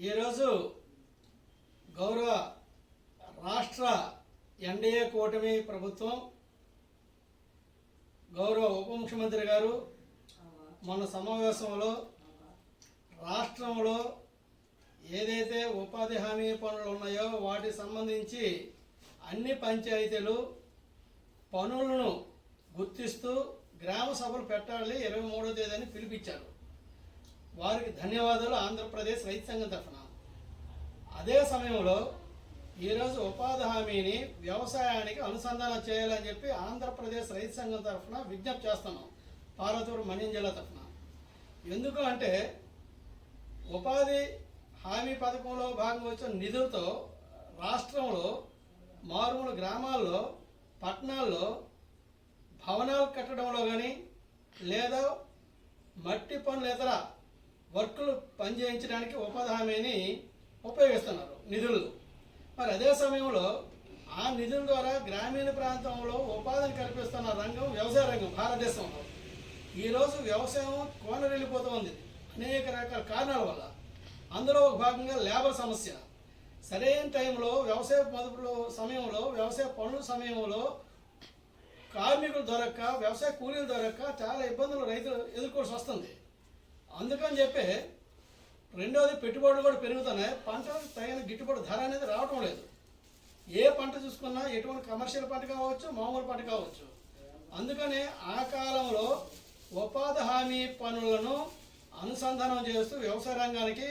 ఈరోజు గౌరవ రాష్ట్ర ఎన్డీఏ కూటమి ప్రభుత్వం గౌరవ ఉప ముఖ్యమంత్రి గారు మన సమావేశంలో రాష్ట్రంలో ఏదైతే ఉపాధి హామీ పనులు ఉన్నాయో వాటికి సంబంధించి అన్ని పంచాయతీలు పనులను గుర్తిస్తూ గ్రామ సభలు పెట్టాలి 23వ తేదీని పిలిపించారు. వారికి ధన్యవాదాలు ఆంధ్రప్రదేశ్ రైతు సంఘం తరఫున. అదే సమయంలో ఈరోజు ఉపాధి హామీని వ్యవసాయానికి అనుసంధానం చేయాలని చెప్పి ఆంధ్రప్రదేశ్ రైతు సంఘం తరఫున విజ్ఞప్తి చేస్తున్నాం, పార్వతీపురం మన్యం జిల్లా తరఫున. ఎందుకు అంటే ఉపాధి హామీ పథకంలో భాగంగా వచ్చిన నిధులతో రాష్ట్రంలో మారుమూల గ్రామాల్లో పట్టణాల్లో భవనాలు కట్టడంలో కానీ లేదా మట్టి పనులు ఇతర వర్కులు పనిచేయించడానికి ఉపాధి హామీని ఉపయోగిస్తున్నారు నిధులు. మరి అదే సమయంలో ఆ నిధుల ద్వారా గ్రామీణ ప్రాంతంలో ఉపాధిని కల్పిస్తున్న రంగం వ్యవసాయ రంగం భారతదేశంలో. ఈరోజు వ్యవసాయం కోనరెళ్ళిపోతూ ఉంది అనేక రకాల కారణాల వల్ల. అందులో ఒక భాగంగా లేబర్ సమస్య. సరైన టైంలో వ్యవసాయ మదుపుల సమయంలో వ్యవసాయ పనుల సమయంలో కార్మికులు దొరక్క వ్యవసాయ కూలీలు దొరక్క చాలా ఇబ్బందులు రైతులు ఎదుర్కోవాల్సి వస్తుంది. అందుకని చెప్పి రెండవది పెట్టుబడులు కూడా పెరుగుతున్నాయి, పంటలకు తగిన గిట్టుబాటు ధర అనేది రావటం లేదు. ఏ పంట చూసుకున్నా ఎటువంటి కమర్షియల్ పంట కావచ్చు మామూలు పంట కావచ్చు. అందుకనే ఆ కాలంలో ఉపాధి హామీ పనులను అనుసంధానం చేస్తూ వ్యవసాయ రంగానికి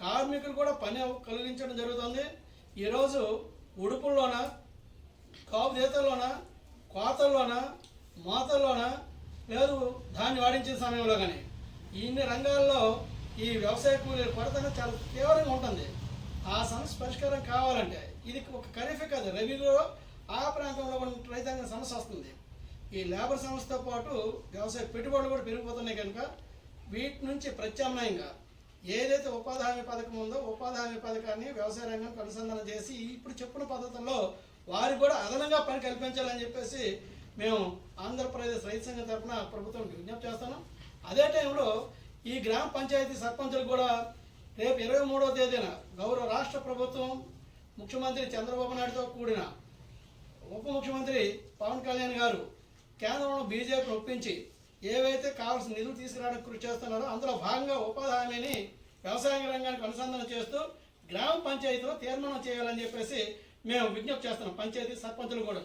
కార్మికులు కూడా పని కలిగించడం జరుగుతుంది. ఈరోజు ఉడుపుల్లోన కాపు తీతల్లోన కోతల్లోన మోతల్లోన లేదు ధాన్యం వాడించిన సమయంలో కానీ ఇన్ని రంగాల్లో ఈ వ్యవసాయ కూలీల కొరత చాలా తీవ్రంగా ఉంటుంది. ఆ సమస్య పరిష్కారం కావాలంటే ఇది ఒక ఖరీఫే కాదు, రబీలో ఆ ప్రాంతంలో ఉన్న రైతాంగ సమస్య వస్తుంది. ఈ లేబర్ సమస్యతో పాటు వ్యవసాయ పెట్టుబడులు కూడా పెరిగిపోతున్నాయి కనుక వీటి నుంచి ప్రత్యామ్నాయంగా ఏదైతే ఉపాధి హామీ పథకం ఉందో ఉపాధి హామీ పథకాన్ని వ్యవసాయ రంగానికి అనుసంధానం చేసి ఇప్పుడు చెప్పిన పద్ధతుల్లో వారికి కూడా అదనంగా పని కల్పించాలని చెప్పేసి మేము ఆంధ్రప్రదేశ్ రైతు సంఘం తరఫున ప్రభుత్వానికి విజ్ఞప్తి చేస్తున్నాం. అదే టైంలో ఈ గ్రామ పంచాయతీ సర్పంచులకు కూడా రేపు 23వ తేదీన గౌరవ రాష్ట్ర ప్రభుత్వం ముఖ్యమంత్రి చంద్రబాబు నాయుడుతో కూడిన ఉప ముఖ్యమంత్రి పవన్ కళ్యాణ్ గారు కేంద్రంలో బీజేపీని ఒప్పించి ఏవైతే కావాల్సిన నిధులు తీసుకురావడానికి కృషి చేస్తున్నారో అందులో భాగంగా ఉపాధి హామీని వ్యవసాయ రంగానికి అనుసంధానం చేస్తూ గ్రామ పంచాయతీలో తీర్మానం చేయాలని చెప్పేసి మేము విజ్ఞప్తి చేస్తున్నాం పంచాయతీ సర్పంచులు కూడా.